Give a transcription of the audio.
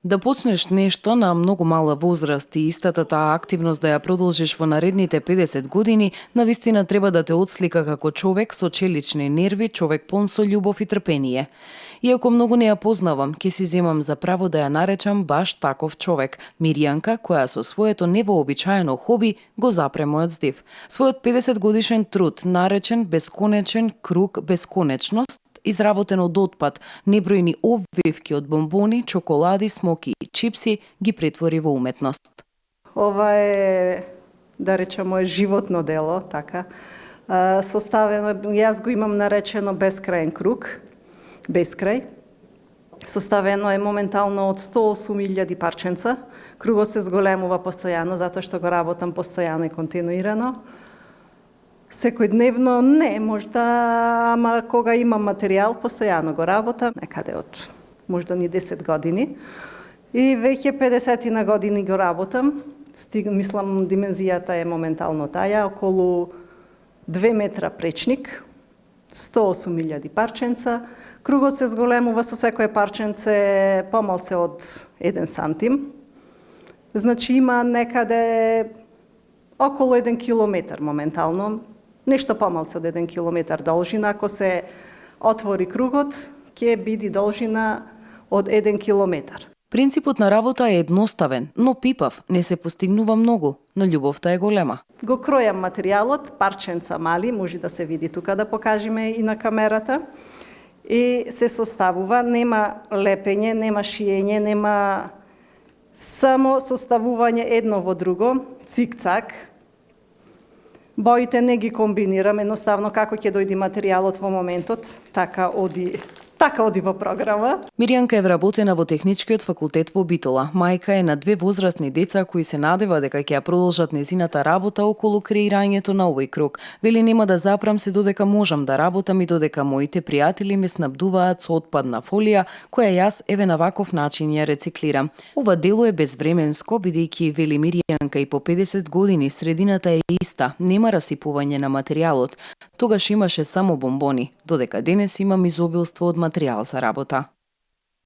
Да почнеш нешто на многу мала возраст и истата таа активност да ја продолжиш во наредните 50 години, навистина треба да те отслика како човек со челични нерви, човек пон со љубов и трпение. Иако многу не ја познавам, ќе си земам за право да ја наречам баш таков човек, Миријанка, која со своето невообичаено хоби го запре мојот здив. Својот 50 годишен труд, наречен бесконечен круг бесконечност, изработен од отпад, небројни обвивки од бомбони, чоколади, смоки и чипси, ги претвори во уметност. Ова е, да речем, моје животно дело, така. Составено, јас го имам наречено бескрајен круг, бескрај. Составено е моментално од 108.000 парченца. Кругот се зголемува постојано, затоа што го работам постојано и континуирано. Секојдневно не, можда, ама кога имам материјал, постојано го работам, некаде од можда ни 10 години. И веќе 50 на години го работам. Мислам, димензијата е моментално таја, околу 2 метра пречник, 108.000 парченца. Кругот се зголемува со секое парченце помалце од 1 сантим. Значи има некаде околу 1 километар моментално, нешто помалце од 1 километар должина. Ако се отвори кругот, ќе биде должина од 1 километар. Принципот на работа е едноставен, но пипав, не се постигнува многу, но љубовта е голема. Го кројам материјалот, парченца мали, може да се види тука да покажеме и на камерата. И се составува, нема лепење, нема шиење, нема само составување едно во друго, цик-цак. Боите не ги комбинирам, едноставно како ќе дојде материјалот во моментот, така оди во програма. Миријанка е вработена во Техничкиот факултет во Битола. Мајка е на 2 возрастни деца кои се надева дека ќе ја продолжат незината работа околу креирањето на овој круг. Вели, нема да запрам се додека можам да работам и додека моите пријатели ме снабдуваат со отпадна фолија, која јас еве на ваков начин ја рециклирам. Ова дело е безвременско, бидејќи, вели Миријанка, и по 50 години средината е иста, нема расипување на материјалот. Тогаш имаше само бомбони, додека денес имам изобилство од материјал за работа.